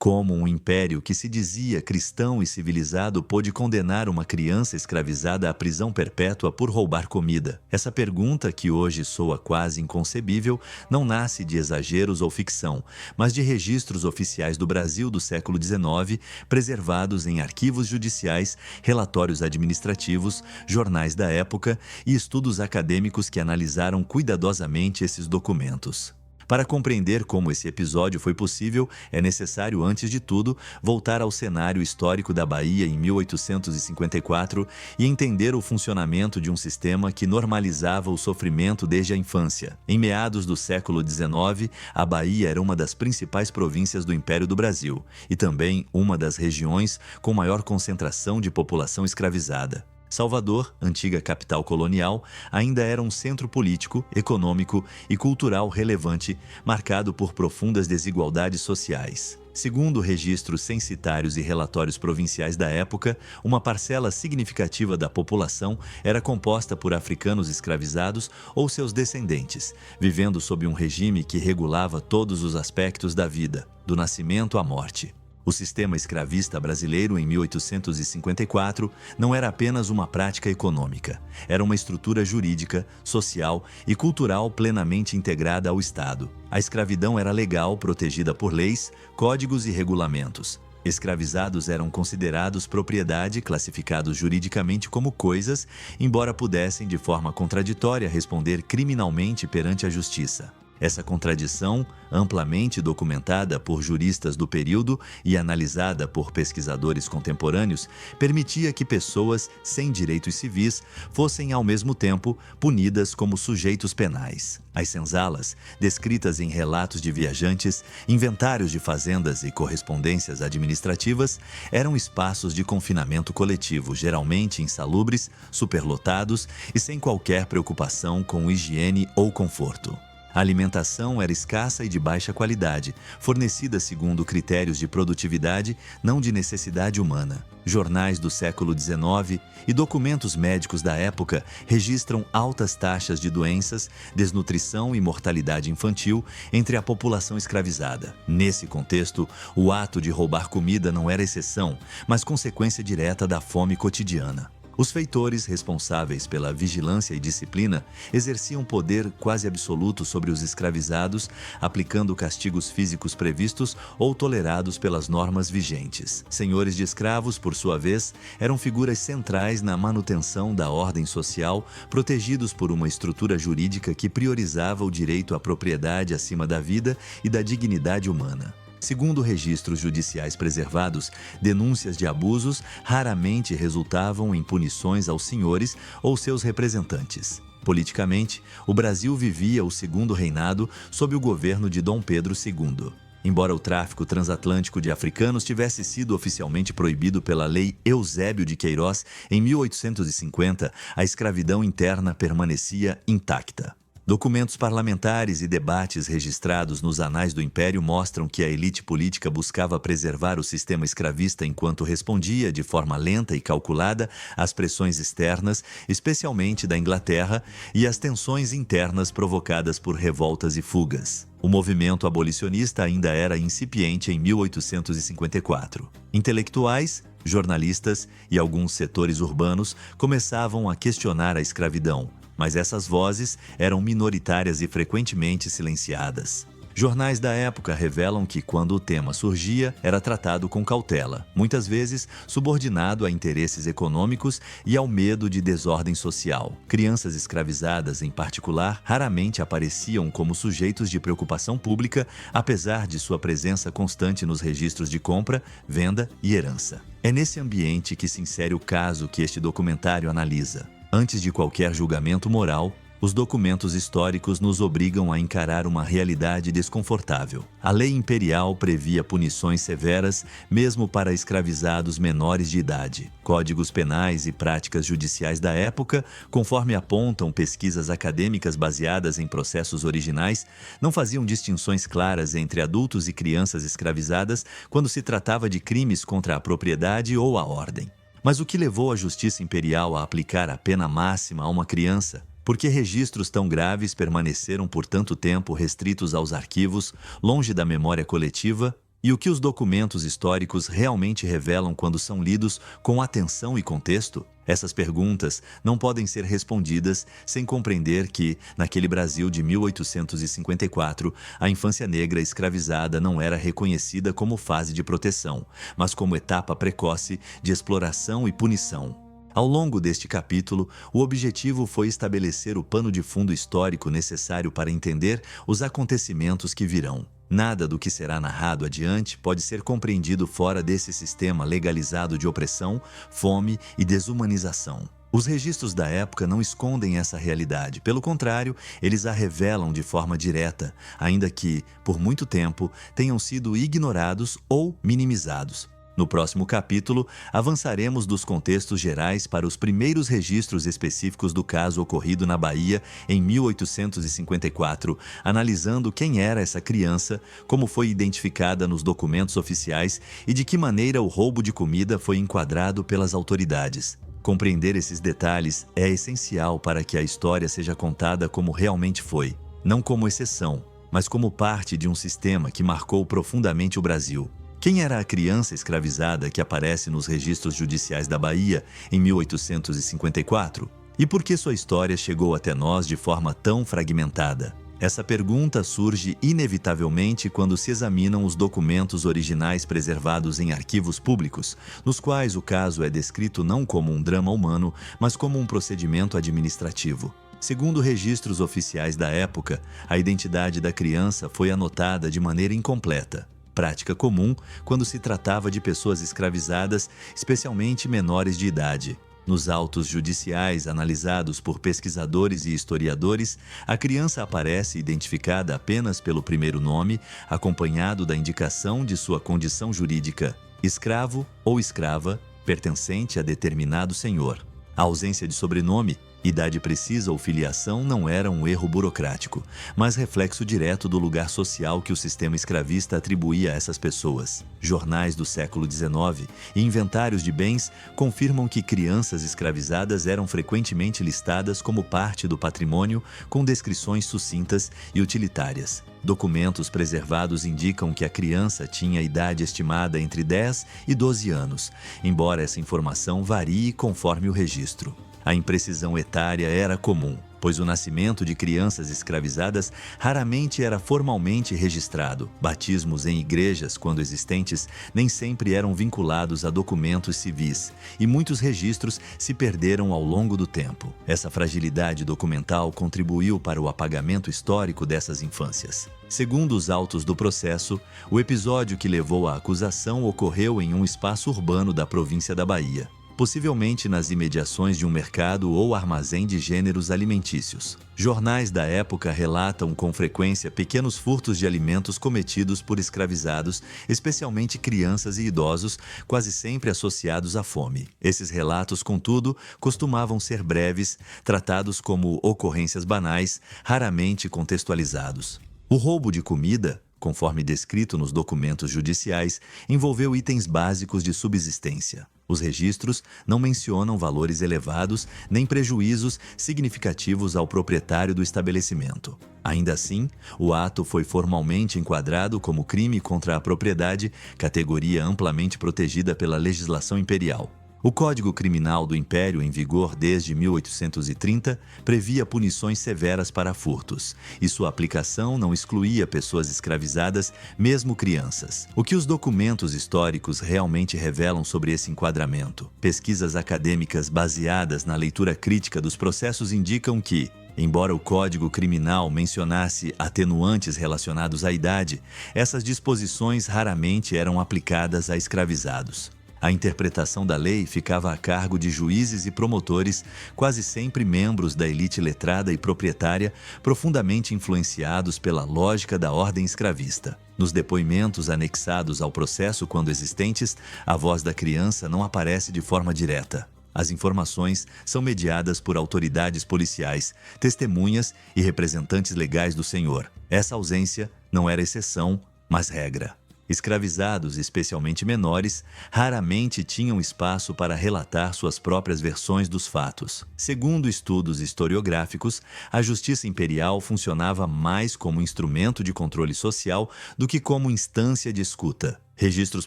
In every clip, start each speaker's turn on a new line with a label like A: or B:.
A: Como um império que se dizia cristão e civilizado pôde condenar uma criança escravizada à prisão perpétua por roubar comida? Essa pergunta, que hoje soa quase inconcebível, não nasce de exageros ou ficção, mas de registros oficiais do Brasil do século XIX, preservados em arquivos judiciais, relatórios administrativos, jornais da época e estudos acadêmicos que analisaram cuidadosamente esses documentos. Para compreender como esse episódio foi possível, é necessário, antes de tudo, voltar ao cenário histórico da Bahia em 1854 e entender o funcionamento de um sistema que normalizava o sofrimento desde a infância. Em meados do século XIX, a Bahia era uma das principais províncias do Império do Brasil e também uma das regiões com maior concentração de população escravizada. Salvador, antiga capital colonial, ainda era um centro político, econômico e cultural relevante, marcado por profundas desigualdades sociais. Segundo registros censitários e relatórios provinciais da época, uma parcela significativa da população era composta por africanos escravizados ou seus descendentes, vivendo sob um regime que regulava todos os aspectos da vida, do nascimento à morte. O sistema escravista brasileiro, em 1854, não era apenas uma prática econômica. Era uma estrutura jurídica, social e cultural plenamente integrada ao Estado. A escravidão era legal, protegida por leis, códigos e regulamentos. Escravizados eram considerados propriedade, classificados juridicamente como coisas, embora pudessem, de forma contraditória, responder criminalmente perante a justiça. Essa contradição, amplamente documentada por juristas do período e analisada por pesquisadores contemporâneos, permitia que pessoas sem direitos civis fossem, ao mesmo tempo, punidas como sujeitos penais. As senzalas, descritas em relatos de viajantes, inventários de fazendas e correspondências administrativas, eram espaços de confinamento coletivo, geralmente insalubres, superlotados e sem qualquer preocupação com higiene ou conforto. A alimentação era escassa e de baixa qualidade, fornecida segundo critérios de produtividade, não de necessidade humana. Jornais do século XIX e documentos médicos da época registram altas taxas de doenças, desnutrição e mortalidade infantil entre a população escravizada. Nesse contexto, o ato de roubar comida não era exceção, mas consequência direta da fome cotidiana. Os feitores, responsáveis pela vigilância e disciplina, exerciam poder quase absoluto sobre os escravizados, aplicando castigos físicos previstos ou tolerados pelas normas vigentes. Senhores de escravos, por sua vez, eram figuras centrais na manutenção da ordem social, protegidos por uma estrutura jurídica que priorizava o direito à propriedade acima da vida e da dignidade humana. Segundo registros judiciais preservados, denúncias de abusos raramente resultavam em punições aos senhores ou seus representantes. Politicamente, o Brasil vivia o segundo reinado sob o governo de Dom Pedro II. Embora o tráfico transatlântico de africanos tivesse sido oficialmente proibido pela Lei Eusébio de Queiroz em 1850, a escravidão interna permanecia intacta. Documentos parlamentares e debates registrados nos anais do Império mostram que a elite política buscava preservar o sistema escravista enquanto respondia de forma lenta e calculada às pressões externas, especialmente da Inglaterra, e às tensões internas provocadas por revoltas e fugas. O movimento abolicionista ainda era incipiente em 1854. Intelectuais, jornalistas e alguns setores urbanos começavam a questionar a escravidão, mas essas vozes eram minoritárias e frequentemente silenciadas. Jornais da época revelam que, quando o tema surgia, era tratado com cautela, muitas vezes subordinado a interesses econômicos e ao medo de desordem social. Crianças escravizadas, em particular, raramente apareciam como sujeitos de preocupação pública, apesar de sua presença constante nos registros de compra, venda e herança. É nesse ambiente que se insere o caso que este documentário analisa. Antes de qualquer julgamento moral, os documentos históricos nos obrigam a encarar uma realidade desconfortável. A lei imperial previa punições severas, mesmo para escravizados menores de idade. Códigos penais e práticas judiciais da época, conforme apontam pesquisas acadêmicas baseadas em processos originais, não faziam distinções claras entre adultos e crianças escravizadas quando se tratava de crimes contra a propriedade ou a ordem. Mas o que levou a Justiça Imperial a aplicar a pena máxima a uma criança? Por que registros tão graves permaneceram por tanto tempo restritos aos arquivos, longe da memória coletiva? E o que os documentos históricos realmente revelam quando são lidos com atenção e contexto? Essas perguntas não podem ser respondidas sem compreender que, naquele Brasil de 1854, a infância negra escravizada não era reconhecida como fase de proteção, mas como etapa precoce de exploração e punição. Ao longo deste capítulo, o objetivo foi estabelecer o pano de fundo histórico necessário para entender os acontecimentos que virão. Nada do que será narrado adiante pode ser compreendido fora desse sistema legalizado de opressão, fome e desumanização. Os registros da época não escondem essa realidade, pelo contrário, eles a revelam de forma direta, ainda que, por muito tempo, tenham sido ignorados ou minimizados. No próximo capítulo, avançaremos dos contextos gerais para os primeiros registros específicos do caso ocorrido na Bahia em 1854, analisando quem era essa criança, como foi identificada nos documentos oficiais e de que maneira o roubo de comida foi enquadrado pelas autoridades. Compreender esses detalhes é essencial para que a história seja contada como realmente foi, não como exceção, mas como parte de um sistema que marcou profundamente o Brasil. Quem era a criança escravizada que aparece nos registros judiciais da Bahia em 1854? E por que sua história chegou até nós de forma tão fragmentada? Essa pergunta surge inevitavelmente quando se examinam os documentos originais preservados em arquivos públicos, nos quais o caso é descrito não como um drama humano, mas como um procedimento administrativo. Segundo registros oficiais da época, a identidade da criança foi anotada de maneira incompleta. Prática comum quando se tratava de pessoas escravizadas, especialmente menores de idade. Nos autos judiciais analisados por pesquisadores e historiadores, a criança aparece identificada apenas pelo primeiro nome, acompanhado da indicação de sua condição jurídica: escravo ou escrava, pertencente a determinado senhor. A ausência de sobrenome, idade precisa ou filiação não era um erro burocrático, mas reflexo direto do lugar social que o sistema escravista atribuía a essas pessoas. Jornais do século XIX e inventários de bens confirmam que crianças escravizadas eram frequentemente listadas como parte do patrimônio, com descrições sucintas e utilitárias. Documentos preservados indicam que a criança tinha idade estimada entre 10 e 12 anos, embora essa informação varie conforme o registro. A imprecisão etária era comum, pois o nascimento de crianças escravizadas raramente era formalmente registrado. Batismos em igrejas, quando existentes, nem sempre eram vinculados a documentos civis, e muitos registros se perderam ao longo do tempo. Essa fragilidade documental contribuiu para o apagamento histórico dessas infâncias. Segundo os autos do processo, o episódio que levou à acusação ocorreu em um espaço urbano da província da Bahia, possivelmente nas imediações de um mercado ou armazém de gêneros alimentícios. Jornais da época relatam com frequência pequenos furtos de alimentos cometidos por escravizados, especialmente crianças e idosos, quase sempre associados à fome. Esses relatos, contudo, costumavam ser breves, tratados como ocorrências banais, raramente contextualizados. O roubo de comida, conforme descrito nos documentos judiciais, envolveu itens básicos de subsistência. Os registros não mencionam valores elevados nem prejuízos significativos ao proprietário do estabelecimento. Ainda assim, o ato foi formalmente enquadrado como crime contra a propriedade, categoria amplamente protegida pela legislação imperial. O Código Criminal do Império, em vigor desde 1830, previa punições severas para furtos, e sua aplicação não excluía pessoas escravizadas, mesmo crianças. O que os documentos históricos realmente revelam sobre esse enquadramento? Pesquisas acadêmicas baseadas na leitura crítica dos processos indicam que, embora o Código Criminal mencionasse atenuantes relacionados à idade, essas disposições raramente eram aplicadas a escravizados. A interpretação da lei ficava a cargo de juízes e promotores, quase sempre membros da elite letrada e proprietária, profundamente influenciados pela lógica da ordem escravista. Nos depoimentos anexados ao processo, quando existentes, a voz da criança não aparece de forma direta. As informações são mediadas por autoridades policiais, testemunhas e representantes legais do senhor. Essa ausência não era exceção, mas regra. Escravizados, especialmente menores, raramente tinham espaço para relatar suas próprias versões dos fatos. Segundo estudos historiográficos, a justiça imperial funcionava mais como instrumento de controle social do que como instância de escuta. Registros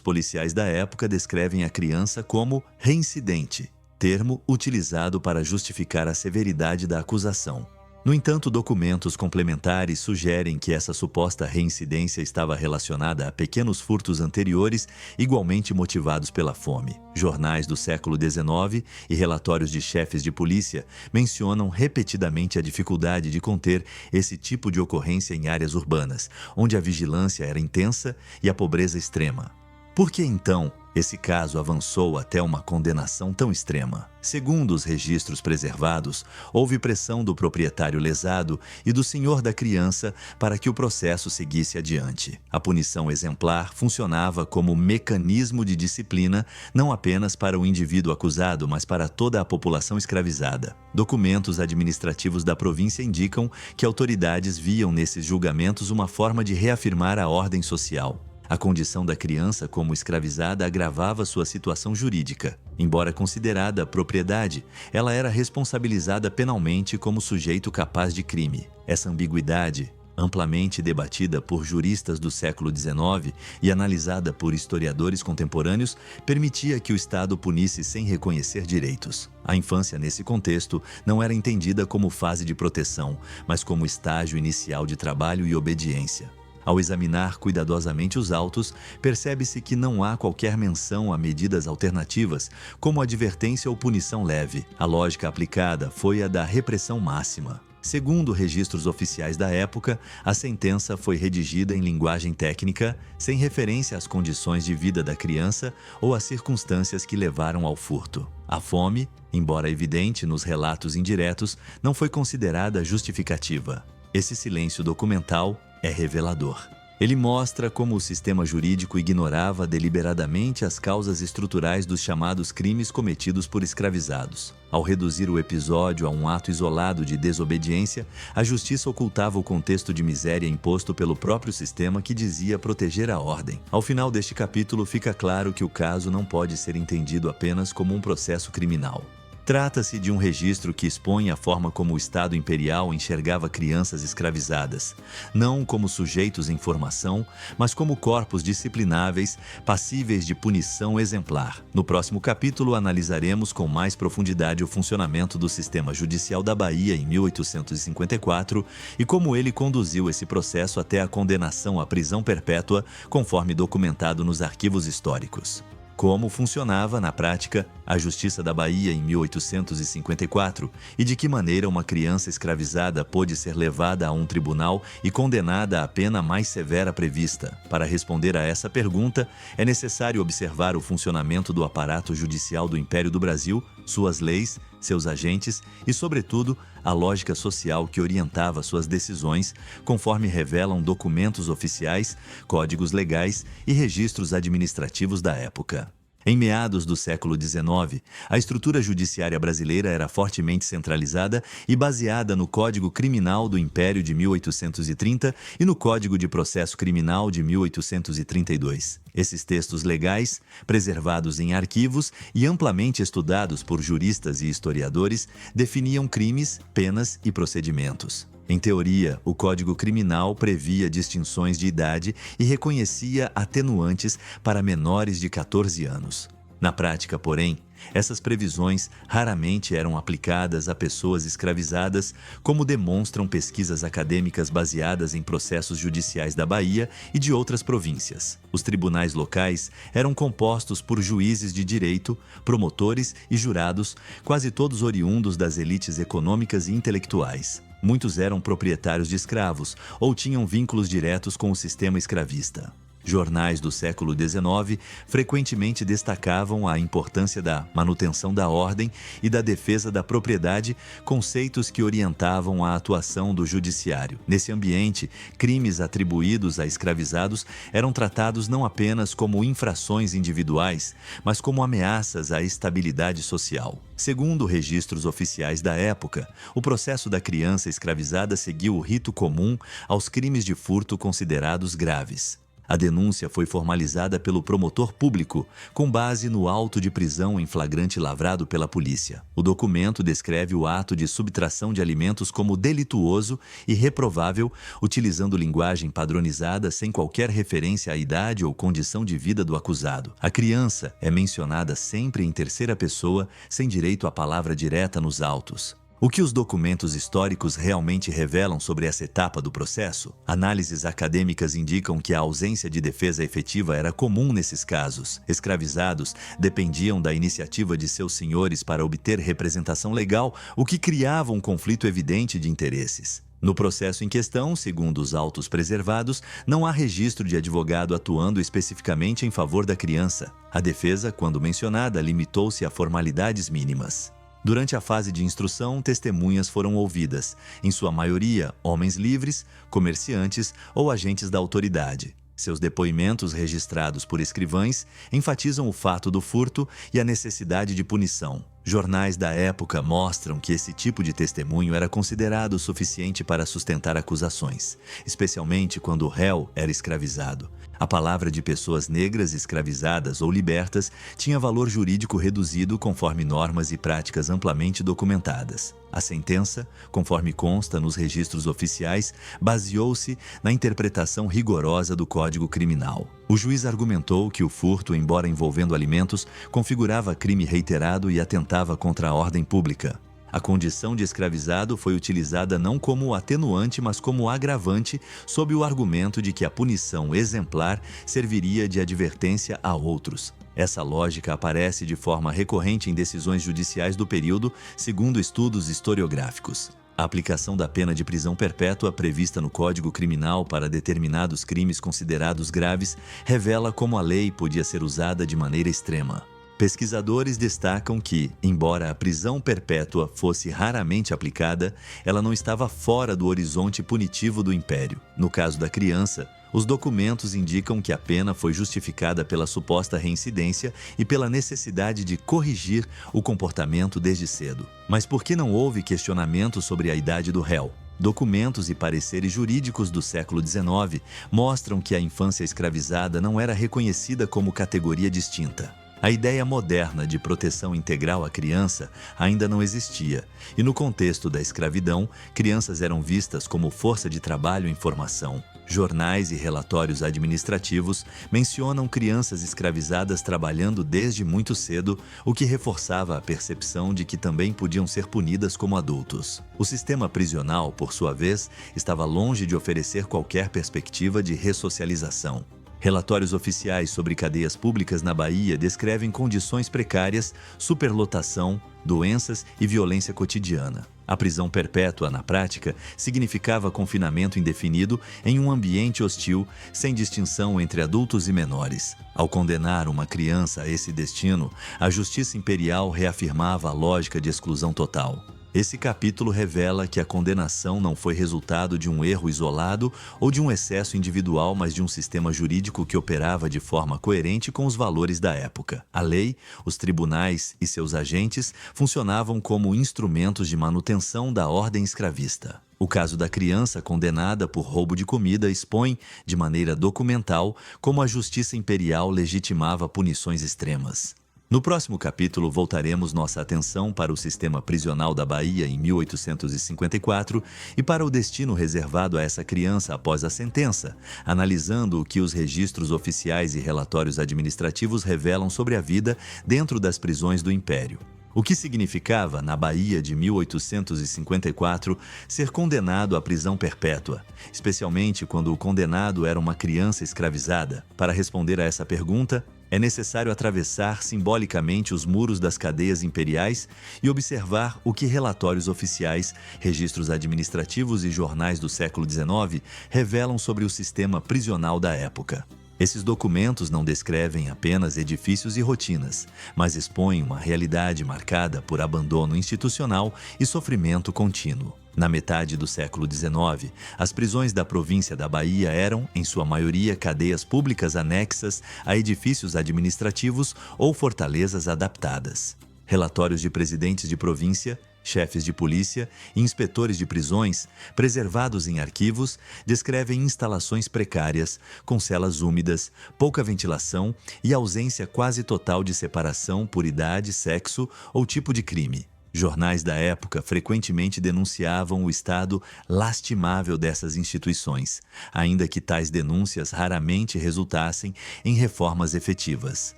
A: policiais da época descrevem a criança como reincidente, termo utilizado para justificar a severidade da acusação. No entanto, documentos complementares sugerem que essa suposta reincidência estava relacionada a pequenos furtos anteriores, igualmente motivados pela fome. Jornais do século XIX e relatórios de chefes de polícia mencionam repetidamente a dificuldade de conter esse tipo de ocorrência em áreas urbanas, onde a vigilância era intensa e a pobreza extrema. Por que, então, esse caso avançou até uma condenação tão extrema? Segundo os registros preservados, houve pressão do proprietário lesado e do senhor da criança para que o processo seguisse adiante. A punição exemplar funcionava como mecanismo de disciplina não apenas para o indivíduo acusado, mas para toda a população escravizada. Documentos administrativos da província indicam que autoridades viam nesses julgamentos uma forma de reafirmar a ordem social. A condição da criança como escravizada agravava sua situação jurídica. Embora considerada propriedade, ela era responsabilizada penalmente como sujeito capaz de crime. Essa ambiguidade, amplamente debatida por juristas do século XIX e analisada por historiadores contemporâneos, permitia que o Estado punisse sem reconhecer direitos. A infância, nesse contexto, não era entendida como fase de proteção, mas como estágio inicial de trabalho e obediência. Ao examinar cuidadosamente os autos, percebe-se que não há qualquer menção a medidas alternativas, como advertência ou punição leve. A lógica aplicada foi a da repressão máxima. Segundo registros oficiais da época, a sentença foi redigida em linguagem técnica, sem referência às condições de vida da criança ou às circunstâncias que levaram ao furto. A fome, embora evidente nos relatos indiretos, não foi considerada justificativa. Esse silêncio documental é revelador. Ele mostra como o sistema jurídico ignorava deliberadamente as causas estruturais dos chamados crimes cometidos por escravizados. Ao reduzir o episódio a um ato isolado de desobediência, a justiça ocultava o contexto de miséria imposto pelo próprio sistema que dizia proteger a ordem. Ao final deste capítulo, fica claro que o caso não pode ser entendido apenas como um processo criminal. Trata-se de um registro que expõe a forma como o Estado imperial enxergava crianças escravizadas, não como sujeitos em formação, mas como corpos disciplináveis, passíveis de punição exemplar. No próximo capítulo, analisaremos com mais profundidade o funcionamento do sistema judicial da Bahia em 1854 e como ele conduziu esse processo até a condenação à prisão perpétua, conforme documentado nos arquivos históricos. Como funcionava, na prática, a Justiça da Bahia em 1854 e de que maneira uma criança escravizada pôde ser levada a um tribunal e condenada à pena mais severa prevista. Para responder a essa pergunta, é necessário observar o funcionamento do aparato judicial do Império do Brasil, suas leis, seus agentes e, sobretudo, a lógica social que orientava suas decisões, conforme revelam documentos oficiais, códigos legais e registros administrativos da época. Em meados do século XIX, a estrutura judiciária brasileira era fortemente centralizada e baseada no Código Criminal do Império de 1830 e no Código de Processo Criminal de 1832. Esses textos legais, preservados em arquivos e amplamente estudados por juristas e historiadores, definiam crimes, penas e procedimentos. Em teoria, o Código Criminal previa distinções de idade e reconhecia atenuantes para menores de 14 anos. Na prática, porém, essas previsões raramente eram aplicadas a pessoas escravizadas, como demonstram pesquisas acadêmicas baseadas em processos judiciais da Bahia e de outras províncias. Os tribunais locais eram compostos por juízes de direito, promotores e jurados, quase todos oriundos das elites econômicas e intelectuais. Muitos eram proprietários de escravos ou tinham vínculos diretos com o sistema escravista. Jornais do século XIX frequentemente destacavam a importância da manutenção da ordem e da defesa da propriedade, conceitos que orientavam a atuação do judiciário. Nesse ambiente, crimes atribuídos a escravizados eram tratados não apenas como infrações individuais, mas como ameaças à estabilidade social. Segundo registros oficiais da época, o processo da criança escravizada seguiu o rito comum aos crimes de furto considerados graves. A denúncia foi formalizada pelo promotor público, com base no auto de prisão em flagrante lavrado pela polícia. O documento descreve o ato de subtração de alimentos como delituoso e reprovável, utilizando linguagem padronizada sem qualquer referência à idade ou condição de vida do acusado. A criança é mencionada sempre em terceira pessoa, sem direito à palavra direta nos autos. O que os documentos históricos realmente revelam sobre essa etapa do processo? Análises acadêmicas indicam que a ausência de defesa efetiva era comum nesses casos. Escravizados dependiam da iniciativa de seus senhores para obter representação legal, o que criava um conflito evidente de interesses. No processo em questão, segundo os autos preservados, não há registro de advogado atuando especificamente em favor da criança. A defesa, quando mencionada, limitou-se a formalidades mínimas. Durante a fase de instrução, testemunhas foram ouvidas, em sua maioria homens livres, comerciantes ou agentes da autoridade. Seus depoimentos, registrados por escrivães, enfatizam o fato do furto e a necessidade de punição. Jornais da época mostram que esse tipo de testemunho era considerado suficiente para sustentar acusações, especialmente quando o réu era escravizado. A palavra de pessoas negras escravizadas ou libertas tinha valor jurídico reduzido conforme normas e práticas amplamente documentadas. A sentença, conforme consta nos registros oficiais, baseou-se na interpretação rigorosa do Código Criminal. O juiz argumentou que o furto, embora envolvendo alimentos, configurava crime reiterado e atentava contra a ordem pública. A condição de escravizado foi utilizada não como atenuante, mas como agravante, sob o argumento de que a punição exemplar serviria de advertência a outros. Essa lógica aparece de forma recorrente em decisões judiciais do período, segundo estudos historiográficos. A aplicação da pena de prisão perpétua prevista no Código Criminal para determinados crimes considerados graves revela como a lei podia ser usada de maneira extrema. Pesquisadores destacam que, embora a prisão perpétua fosse raramente aplicada, ela não estava fora do horizonte punitivo do Império. No caso da criança, os documentos indicam que a pena foi justificada pela suposta reincidência e pela necessidade de corrigir o comportamento desde cedo. Mas por que não houve questionamento sobre a idade do réu? Documentos e pareceres jurídicos do século XIX mostram que a infância escravizada não era reconhecida como categoria distinta. A ideia moderna de proteção integral à criança ainda não existia, e no contexto da escravidão, crianças eram vistas como força de trabalho em formação. Jornais e relatórios administrativos mencionam crianças escravizadas trabalhando desde muito cedo, o que reforçava a percepção de que também podiam ser punidas como adultos. O sistema prisional, por sua vez, estava longe de oferecer qualquer perspectiva de ressocialização. Relatórios oficiais sobre cadeias públicas na Bahia descrevem condições precárias, superlotação, doenças e violência cotidiana. A prisão perpétua, na prática, significava confinamento indefinido em um ambiente hostil, sem distinção entre adultos e menores. Ao condenar uma criança a esse destino, a Justiça Imperial reafirmava a lógica de exclusão total. Esse capítulo revela que a condenação não foi resultado de um erro isolado ou de um excesso individual, mas de um sistema jurídico que operava de forma coerente com os valores da época. A lei, os tribunais e seus agentes funcionavam como instrumentos de manutenção da ordem escravista. O caso da criança condenada por roubo de comida expõe, de maneira documental, como a Justiça Imperial legitimava punições extremas. No próximo capítulo, voltaremos nossa atenção para o sistema prisional da Bahia em 1854 e para o destino reservado a essa criança após a sentença, analisando o que os registros oficiais e relatórios administrativos revelam sobre a vida dentro das prisões do Império. O que significava, na Bahia de 1854, ser condenado à prisão perpétua, especialmente quando o condenado era uma criança escravizada? Para responder a essa pergunta, é necessário atravessar simbolicamente os muros das cadeias imperiais e observar o que relatórios oficiais, registros administrativos e jornais do século XIX revelam sobre o sistema prisional da época. Esses documentos não descrevem apenas edifícios e rotinas, mas expõem uma realidade marcada por abandono institucional e sofrimento contínuo. Na metade do século XIX, as prisões da província da Bahia eram, em sua maioria, cadeias públicas anexas a edifícios administrativos ou fortalezas adaptadas. Relatórios de presidentes de província, chefes de polícia e inspetores de prisões, preservados em arquivos, descrevem instalações precárias, com celas úmidas, pouca ventilação e ausência quase total de separação por idade, sexo ou tipo de crime. Jornais da época frequentemente denunciavam o estado lastimável dessas instituições, ainda que tais denúncias raramente resultassem em reformas efetivas.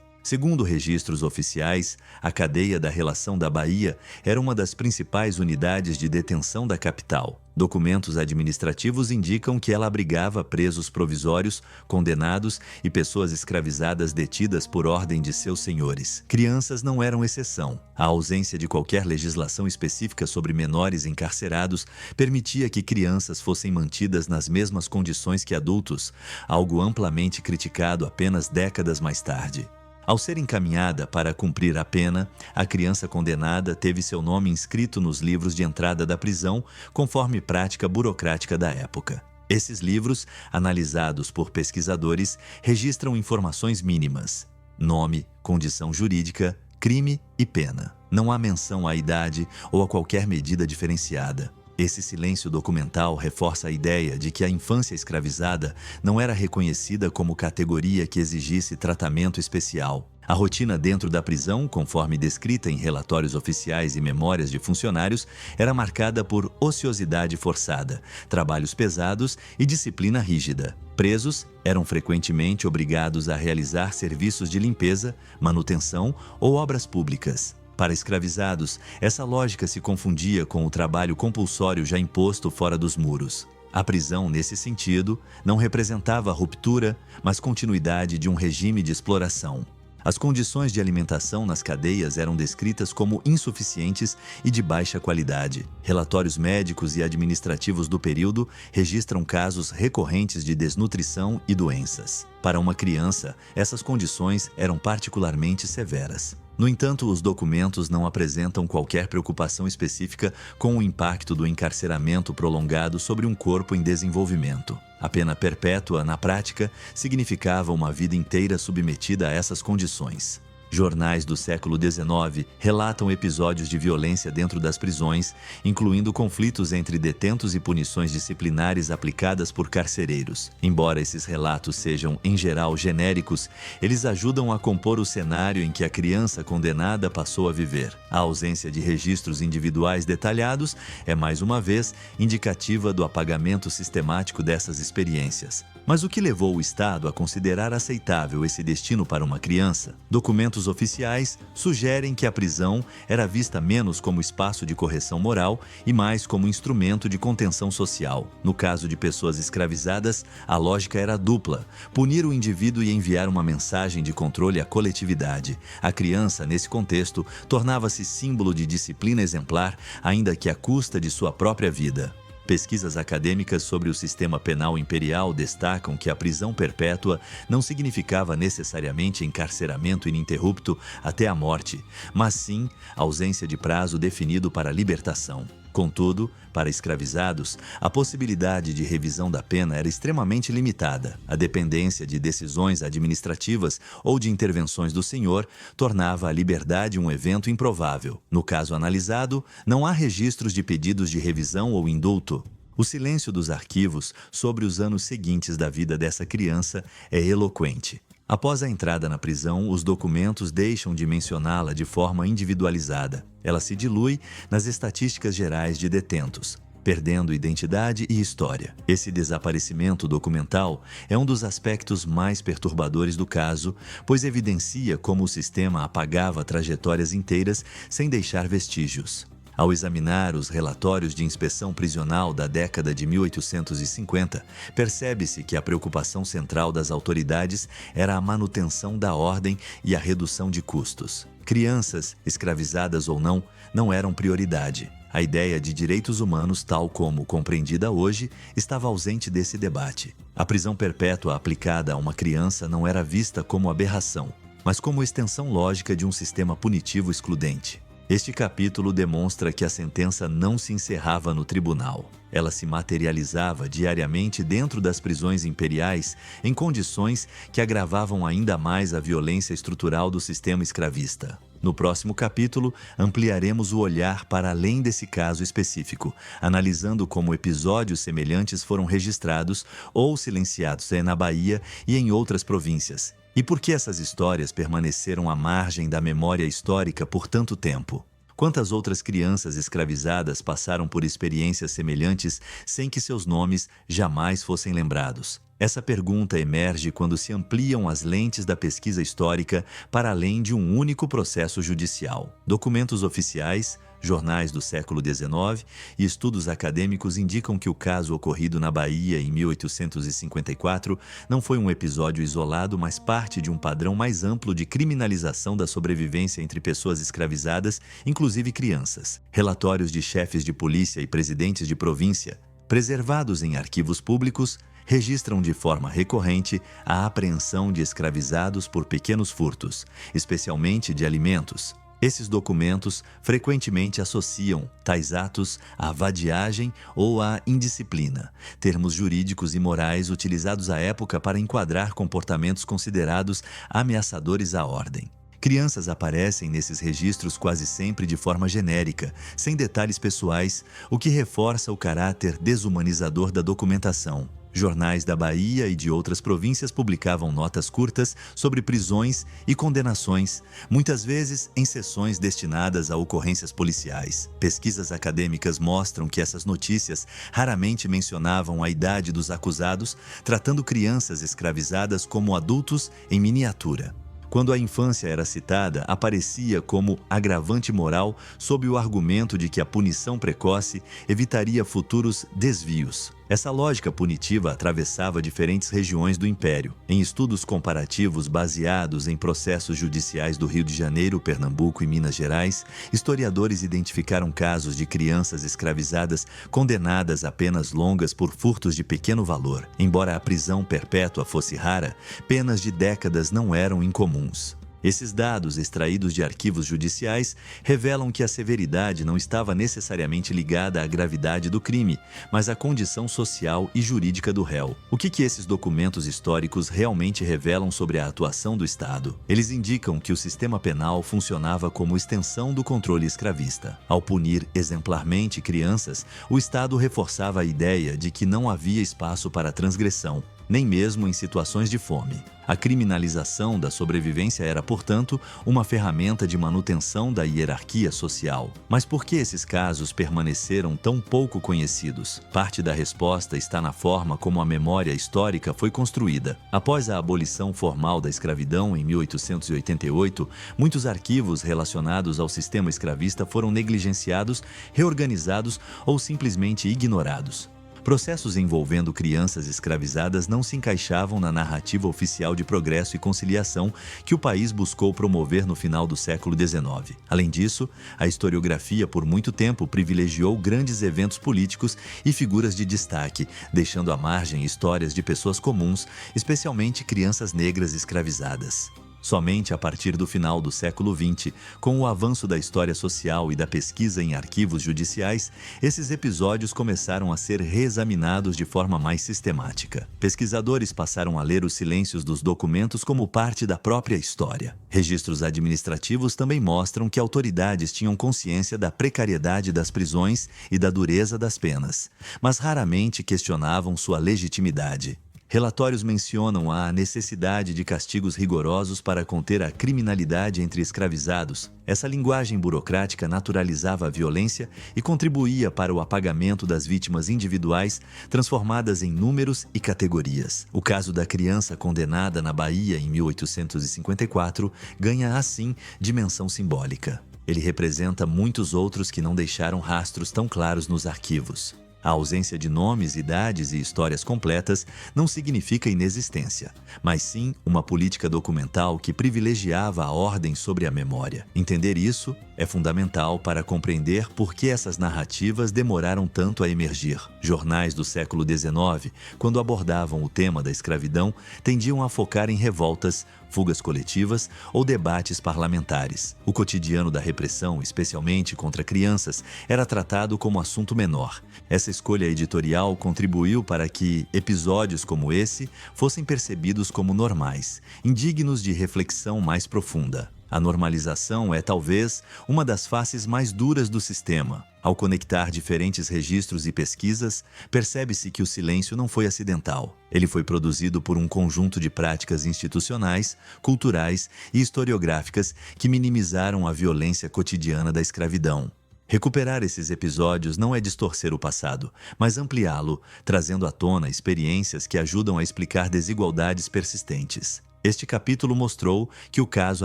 A: Segundo registros oficiais, a cadeia da Relação da Bahia era uma das principais unidades de detenção da capital. Documentos administrativos indicam que ela abrigava presos provisórios, condenados e pessoas escravizadas detidas por ordem de seus senhores. Crianças não eram exceção. A ausência de qualquer legislação específica sobre menores encarcerados permitia que crianças fossem mantidas nas mesmas condições que adultos, algo amplamente criticado apenas décadas mais tarde. Ao ser encaminhada para cumprir a pena, a criança condenada teve seu nome inscrito nos livros de entrada da prisão, conforme prática burocrática da época. Esses livros, analisados por pesquisadores, registram informações mínimas: nome, condição jurídica, crime e pena. Não há menção à idade ou a qualquer medida diferenciada. Esse silêncio documental reforça a ideia de que a infância escravizada não era reconhecida como categoria que exigisse tratamento especial. A rotina dentro da prisão, conforme descrita em relatórios oficiais e memórias de funcionários, era marcada por ociosidade forçada, trabalhos pesados e disciplina rígida. Presos eram frequentemente obrigados a realizar serviços de limpeza, manutenção ou obras públicas. Para escravizados, essa lógica se confundia com o trabalho compulsório já imposto fora dos muros. A prisão, nesse sentido, não representava a ruptura, mas continuidade de um regime de exploração. As condições de alimentação nas cadeias eram descritas como insuficientes e de baixa qualidade. Relatórios médicos e administrativos do período registram casos recorrentes de desnutrição e doenças. Para uma criança, essas condições eram particularmente severas. No entanto, os documentos não apresentam qualquer preocupação específica com o impacto do encarceramento prolongado sobre um corpo em desenvolvimento. A pena perpétua, na prática, significava uma vida inteira submetida a essas condições. Jornais do século XIX relatam episódios de violência dentro das prisões, incluindo conflitos entre detentos e punições disciplinares aplicadas por carcereiros. Embora esses relatos sejam, em geral, genéricos, eles ajudam a compor o cenário em que a criança condenada passou a viver. A ausência de registros individuais detalhados é, mais uma vez, indicativa do apagamento sistemático dessas experiências. Mas o que levou o Estado a considerar aceitável esse destino para uma criança? Documentos oficiais sugerem que a prisão era vista menos como espaço de correção moral e mais como instrumento de contenção social. No caso de pessoas escravizadas, a lógica era dupla: punir o indivíduo e enviar uma mensagem de controle à coletividade. A criança, nesse contexto, tornava-se símbolo de disciplina exemplar, ainda que à custa de sua própria vida. Pesquisas acadêmicas sobre o sistema penal imperial destacam que a prisão perpétua não significava necessariamente encarceramento ininterrupto até a morte, mas sim ausência de prazo definido para a libertação. Contudo, para escravizados, a possibilidade de revisão da pena era extremamente limitada. A dependência de decisões administrativas ou de intervenções do senhor tornava a liberdade um evento improvável. No caso analisado, não há registros de pedidos de revisão ou indulto. O silêncio dos arquivos sobre os anos seguintes da vida dessa criança é eloquente. Após a entrada na prisão, os documentos deixam de mencioná-la de forma individualizada. Ela se dilui nas estatísticas gerais de detentos, perdendo identidade e história. Esse desaparecimento documental é um dos aspectos mais perturbadores do caso, pois evidencia como o sistema apagava trajetórias inteiras sem deixar vestígios. Ao examinar os relatórios de inspeção prisional da década de 1850, percebe-se que a preocupação central das autoridades era a manutenção da ordem e a redução de custos. Crianças, escravizadas ou não, não eram prioridade. A ideia de direitos humanos, tal como compreendida hoje, estava ausente desse debate. A prisão perpétua aplicada a uma criança não era vista como aberração, mas como extensão lógica de um sistema punitivo excludente. Este capítulo demonstra que a sentença não se encerrava no tribunal. Ela se materializava diariamente dentro das prisões imperiais em condições que agravavam ainda mais a violência estrutural do sistema escravista. No próximo capítulo, ampliaremos o olhar para além desse caso específico, analisando como episódios semelhantes foram registrados ou silenciados na Bahia e em outras províncias. E por que essas histórias permaneceram à margem da memória histórica por tanto tempo? Quantas outras crianças escravizadas passaram por experiências semelhantes sem que seus nomes jamais fossem lembrados? Essa pergunta emerge quando se ampliam as lentes da pesquisa histórica para além de um único processo judicial. Documentos oficiais, jornais do século XIX e estudos acadêmicos indicam que o caso ocorrido na Bahia em 1854 não foi um episódio isolado, mas parte de um padrão mais amplo de criminalização da sobrevivência entre pessoas escravizadas, inclusive crianças. Relatórios de chefes de polícia e presidentes de província, preservados em arquivos públicos, registram de forma recorrente a apreensão de escravizados por pequenos furtos, especialmente de alimentos. Esses documentos frequentemente associam tais atos à vadiagem ou à indisciplina, termos jurídicos e morais utilizados à época para enquadrar comportamentos considerados ameaçadores à ordem. Crianças aparecem nesses registros quase sempre de forma genérica, sem detalhes pessoais, o que reforça o caráter desumanizador da documentação. Jornais da Bahia e de outras províncias publicavam notas curtas sobre prisões e condenações, muitas vezes em sessões destinadas a ocorrências policiais. Pesquisas acadêmicas mostram que essas notícias raramente mencionavam a idade dos acusados, tratando crianças escravizadas como adultos em miniatura. Quando a infância era citada, aparecia como agravante moral sob o argumento de que a punição precoce evitaria futuros desvios. Essa lógica punitiva atravessava diferentes regiões do Império. Em estudos comparativos baseados em processos judiciais do Rio de Janeiro, Pernambuco e Minas Gerais, historiadores identificaram casos de crianças escravizadas condenadas a penas longas por furtos de pequeno valor. Embora a prisão perpétua fosse rara, penas de décadas não eram incomuns. Esses dados, extraídos de arquivos judiciais, revelam que a severidade não estava necessariamente ligada à gravidade do crime, mas à condição social e jurídica do réu. O que esses documentos históricos realmente revelam sobre a atuação do Estado? Eles indicam que o sistema penal funcionava como extensão do controle escravista. Ao punir exemplarmente crianças, o Estado reforçava a ideia de que não havia espaço para transgressão, nem mesmo em situações de fome. A criminalização da sobrevivência era, portanto, uma ferramenta de manutenção da hierarquia social. Mas por que esses casos permaneceram tão pouco conhecidos? Parte da resposta está na forma como a memória histórica foi construída. Após a abolição formal da escravidão em 1888, muitos arquivos relacionados ao sistema escravista foram negligenciados, reorganizados ou simplesmente ignorados. Processos envolvendo crianças escravizadas não se encaixavam na narrativa oficial de progresso e conciliação que o país buscou promover no final do século XIX. Além disso, a historiografia por muito tempo privilegiou grandes eventos políticos e figuras de destaque, deixando à margem histórias de pessoas comuns, especialmente crianças negras escravizadas. Somente a partir do final do século XX, com o avanço da história social e da pesquisa em arquivos judiciais, esses episódios começaram a ser reexaminados de forma mais sistemática. Pesquisadores passaram a ler os silêncios dos documentos como parte da própria história. Registros administrativos também mostram que autoridades tinham consciência da precariedade das prisões e da dureza das penas, mas raramente questionavam sua legitimidade. Relatórios mencionam a necessidade de castigos rigorosos para conter a criminalidade entre escravizados. Essa linguagem burocrática naturalizava a violência e contribuía para o apagamento das vítimas individuais, transformadas em números e categorias. O caso da criança condenada na Bahia em 1854 ganha, assim, dimensão simbólica. Ele representa muitos outros que não deixaram rastros tão claros nos arquivos. A ausência de nomes, idades e histórias completas não significa inexistência, mas sim uma política documental que privilegiava a ordem sobre a memória. Entender isso é fundamental para compreender por que essas narrativas demoraram tanto a emergir. Jornais do século XIX, quando abordavam o tema da escravidão, tendiam a focar em revoltas, fugas coletivas ou debates parlamentares. O cotidiano da repressão, especialmente contra crianças, era tratado como assunto menor. Essa escolha editorial contribuiu para que episódios como esse fossem percebidos como normais, indignos de reflexão mais profunda. A normalização é, talvez, uma das faces mais duras do sistema. Ao conectar diferentes registros e pesquisas, percebe-se que o silêncio não foi acidental. Ele foi produzido por um conjunto de práticas institucionais, culturais e historiográficas que minimizaram a violência cotidiana da escravidão. Recuperar esses episódios não é distorcer o passado, mas ampliá-lo, trazendo à tona experiências que ajudam a explicar desigualdades persistentes. Este capítulo mostrou que o caso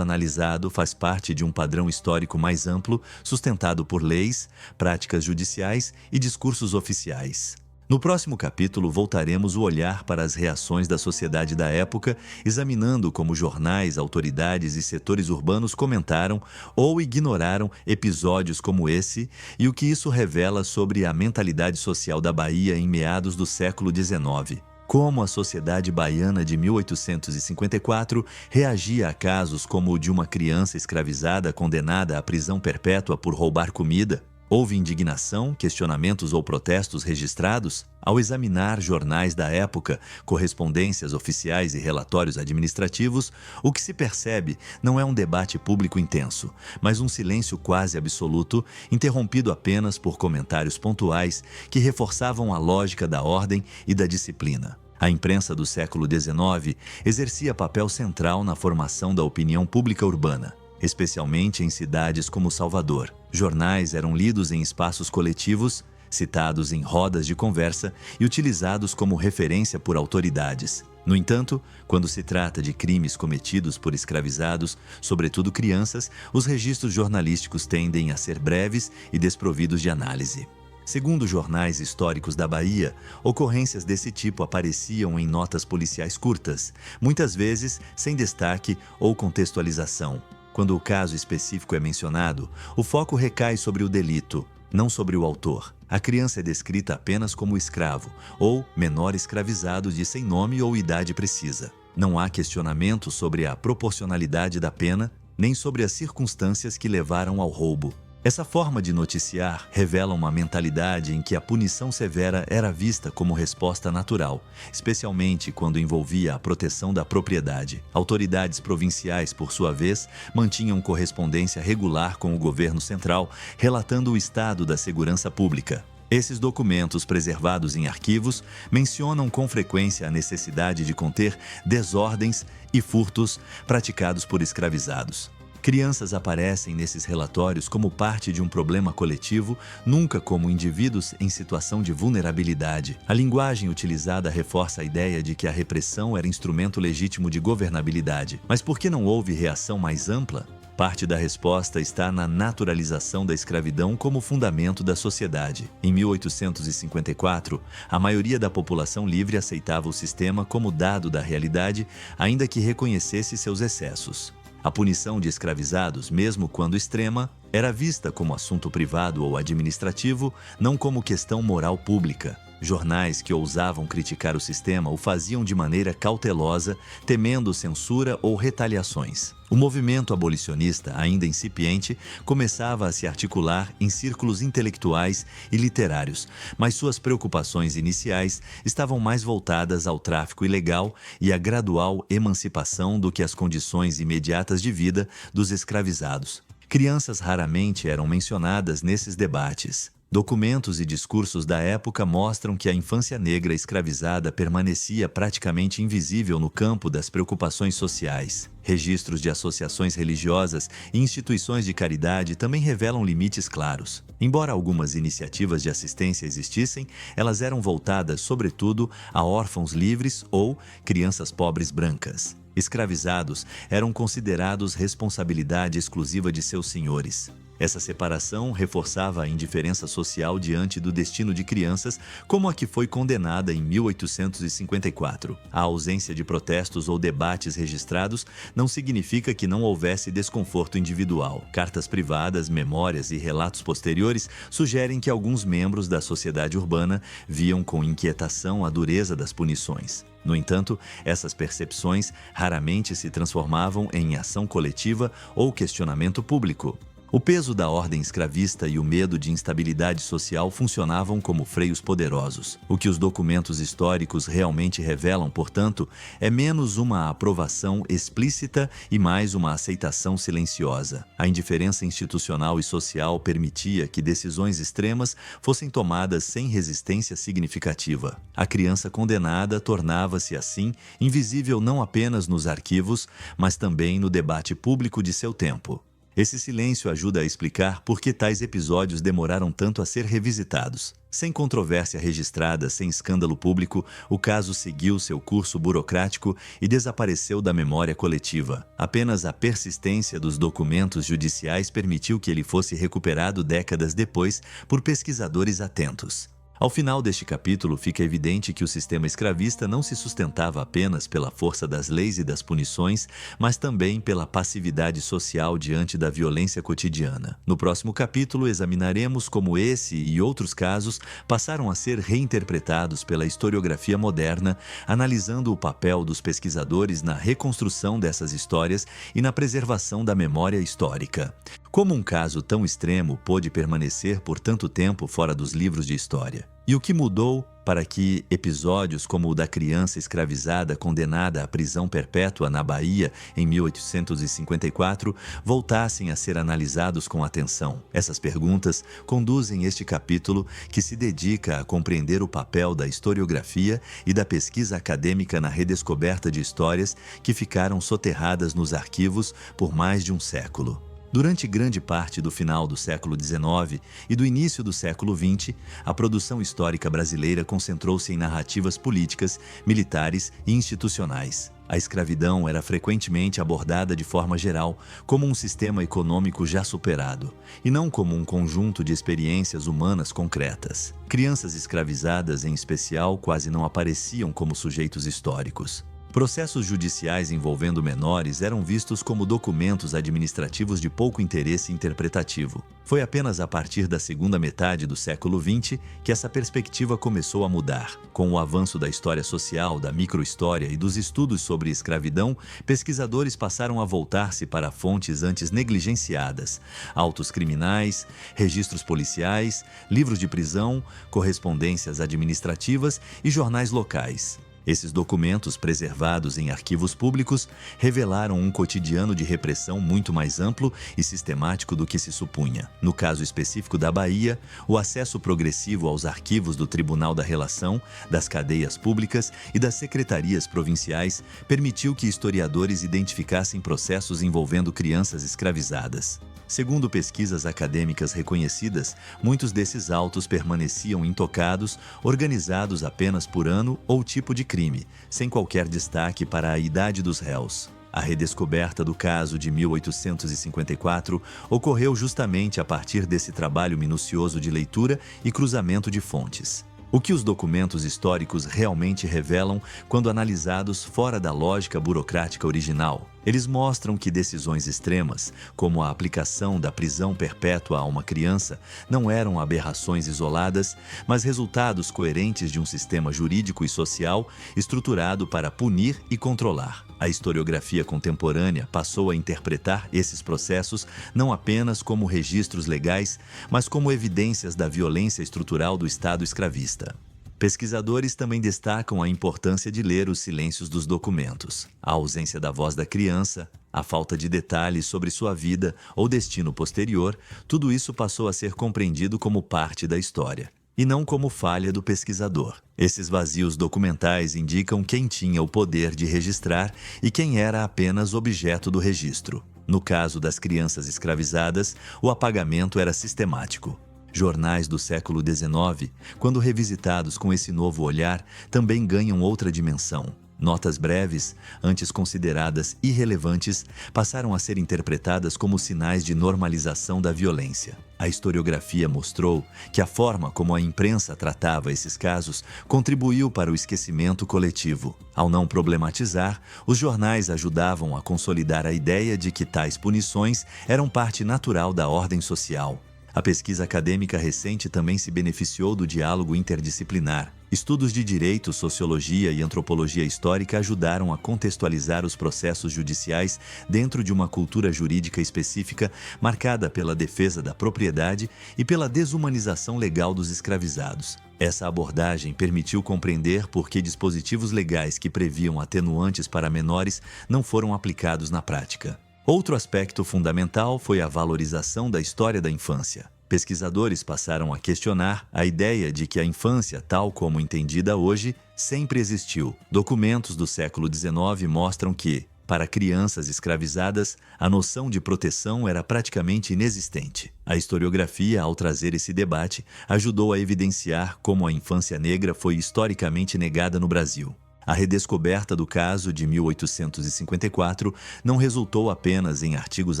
A: analisado faz parte de um padrão histórico mais amplo, sustentado por leis, práticas judiciais e discursos oficiais. No próximo capítulo, voltaremos o olhar para as reações da sociedade da época, examinando como jornais, autoridades e setores urbanos comentaram ou ignoraram episódios como esse e o que isso revela sobre a mentalidade social da Bahia em meados do século XIX. Como a sociedade baiana de 1854 reagia a casos como o de uma criança escravizada condenada à prisão perpétua por roubar comida? Houve indignação, questionamentos ou protestos registrados? Ao examinar jornais da época, correspondências oficiais e relatórios administrativos, o que se percebe não é um debate público intenso, mas um silêncio quase absoluto, interrompido apenas por comentários pontuais que reforçavam a lógica da ordem e da disciplina. A imprensa do século XIX exercia papel central na formação da opinião pública urbana, especialmente em cidades como Salvador. Jornais eram lidos em espaços coletivos, citados em rodas de conversa e utilizados como referência por autoridades. No entanto, quando se trata de crimes cometidos por escravizados, sobretudo crianças, os registros jornalísticos tendem a ser breves e desprovidos de análise. Segundo jornais históricos da Bahia, ocorrências desse tipo apareciam em notas policiais curtas, muitas vezes sem destaque ou contextualização. Quando o caso específico é mencionado, o foco recai sobre o delito, não sobre o autor. A criança é descrita apenas como escravo ou menor escravizado de sem nome ou idade precisa. Não há questionamento sobre a proporcionalidade da pena, nem sobre as circunstâncias que levaram ao roubo. Essa forma de noticiar revela uma mentalidade em que a punição severa era vista como resposta natural, especialmente quando envolvia a proteção da propriedade. Autoridades provinciais, por sua vez, mantinham correspondência regular com o governo central, relatando o estado da segurança pública. Esses documentos, preservados em arquivos, mencionam com frequência a necessidade de conter desordens e furtos praticados por escravizados. Crianças aparecem nesses relatórios como parte de um problema coletivo, nunca como indivíduos em situação de vulnerabilidade. A linguagem utilizada reforça a ideia de que a repressão era instrumento legítimo de governabilidade. Mas por que não houve reação mais ampla? Parte da resposta está na naturalização da escravidão como fundamento da sociedade. Em 1854, a maioria da população livre aceitava o sistema como dado da realidade, ainda que reconhecesse seus excessos. A punição de escravizados, mesmo quando extrema, era vista como assunto privado ou administrativo, não como questão moral pública. Jornais que ousavam criticar o sistema o faziam de maneira cautelosa, temendo censura ou retaliações. O movimento abolicionista, ainda incipiente, começava a se articular em círculos intelectuais e literários, mas suas preocupações iniciais estavam mais voltadas ao tráfico ilegal e à gradual emancipação do que às condições imediatas de vida dos escravizados. Crianças raramente eram mencionadas nesses debates. Documentos e discursos da época mostram que a infância negra escravizada permanecia praticamente invisível no campo das preocupações sociais. Registros de associações religiosas e instituições de caridade também revelam limites claros. Embora algumas iniciativas de assistência existissem, elas eram voltadas, sobretudo, a órfãos livres ou crianças pobres brancas. Escravizados eram considerados responsabilidade exclusiva de seus senhores. Essa separação reforçava a indiferença social diante do destino de crianças, como a que foi condenada em 1854. A ausência de protestos ou debates registrados não significa que não houvesse desconforto individual. Cartas privadas, memórias e relatos posteriores sugerem que alguns membros da sociedade urbana viam com inquietação a dureza das punições. No entanto, essas percepções raramente se transformavam em ação coletiva ou questionamento público. O peso da ordem escravista e o medo de instabilidade social funcionavam como freios poderosos. O que os documentos históricos realmente revelam, portanto, é menos uma aprovação explícita e mais uma aceitação silenciosa. A indiferença institucional e social permitia que decisões extremas fossem tomadas sem resistência significativa. A criança condenada tornava-se, assim, invisível não apenas nos arquivos, mas também no debate público de seu tempo. Esse silêncio ajuda a explicar por que tais episódios demoraram tanto a ser revisitados. Sem controvérsia registrada, sem escândalo público, o caso seguiu seu curso burocrático e desapareceu da memória coletiva. Apenas a persistência dos documentos judiciais permitiu que ele fosse recuperado décadas depois por pesquisadores atentos. Ao final deste capítulo, fica evidente que o sistema escravista não se sustentava apenas pela força das leis e das punições, mas também pela passividade social diante da violência cotidiana. No próximo capítulo, examinaremos como esse e outros casos passaram a ser reinterpretados pela historiografia moderna, analisando o papel dos pesquisadores na reconstrução dessas histórias e na preservação da memória histórica. Como um caso tão extremo pôde permanecer por tanto tempo fora dos livros de história? E o que mudou para que episódios como o da criança escravizada condenada à prisão perpétua na Bahia em 1854 voltassem a ser analisados com atenção? Essas perguntas conduzem este capítulo, que se dedica a compreender o papel da historiografia e da pesquisa acadêmica na redescoberta de histórias que ficaram soterradas nos arquivos por mais de um século. Durante grande parte do final do século XIX e do início do século XX, a produção histórica brasileira concentrou-se em narrativas políticas, militares e institucionais. A escravidão era frequentemente abordada de forma geral como um sistema econômico já superado, e não como um conjunto de experiências humanas concretas. Crianças escravizadas, em especial, quase não apareciam como sujeitos históricos. Processos judiciais envolvendo menores eram vistos como documentos administrativos de pouco interesse interpretativo. Foi apenas a partir da segunda metade do século XX que essa perspectiva começou a mudar. Com o avanço da história social, da microhistória e dos estudos sobre escravidão, pesquisadores passaram a voltar-se para fontes antes negligenciadas: autos criminais, registros policiais, livros de prisão, correspondências administrativas e jornais locais. Esses documentos, preservados em arquivos públicos, revelaram um cotidiano de repressão muito mais amplo e sistemático do que se supunha. No caso específico da Bahia, o acesso progressivo aos arquivos do Tribunal da Relação, das cadeias públicas e das secretarias provinciais permitiu que historiadores identificassem processos envolvendo crianças escravizadas. Segundo pesquisas acadêmicas reconhecidas, muitos desses autos permaneciam intocados, organizados apenas por ano ou tipo de crime, sem qualquer destaque para a idade dos réus. A redescoberta do caso de 1854 ocorreu justamente a partir desse trabalho minucioso de leitura e cruzamento de fontes. O que os documentos históricos realmente revelam quando analisados fora da lógica burocrática original? Eles mostram que decisões extremas, como a aplicação da prisão perpétua a uma criança, não eram aberrações isoladas, mas resultados coerentes de um sistema jurídico e social estruturado para punir e controlar. A historiografia contemporânea passou a interpretar esses processos não apenas como registros legais, mas como evidências da violência estrutural do Estado escravista. Pesquisadores também destacam a importância de ler os silêncios dos documentos. A ausência da voz da criança, a falta de detalhes sobre sua vida ou destino posterior, tudo isso passou a ser compreendido como parte da história, e não como falha do pesquisador. Esses vazios documentais indicam quem tinha o poder de registrar e quem era apenas objeto do registro. No caso das crianças escravizadas, o apagamento era sistemático. Jornais do século XIX, quando revisitados com esse novo olhar, também ganham outra dimensão. Notas breves, antes consideradas irrelevantes, passaram a ser interpretadas como sinais de normalização da violência. A historiografia mostrou que a forma como a imprensa tratava esses casos contribuiu para o esquecimento coletivo. Ao não problematizar, os jornais ajudavam a consolidar a ideia de que tais punições eram parte natural da ordem social. A pesquisa acadêmica recente também se beneficiou do diálogo interdisciplinar. Estudos de direito, sociologia e antropologia histórica ajudaram a contextualizar os processos judiciais dentro de uma cultura jurídica específica marcada pela defesa da propriedade e pela desumanização legal dos escravizados. Essa abordagem permitiu compreender por que dispositivos legais que previam atenuantes para menores não foram aplicados na prática. Outro aspecto fundamental foi a valorização da história da infância. Pesquisadores passaram a questionar a ideia de que a infância, tal como entendida hoje, sempre existiu. Documentos do século XIX mostram que, para crianças escravizadas, a noção de proteção era praticamente inexistente. A historiografia, ao trazer esse debate, ajudou a evidenciar como a infância negra foi historicamente negada no Brasil. A redescoberta do caso de 1854 não resultou apenas em artigos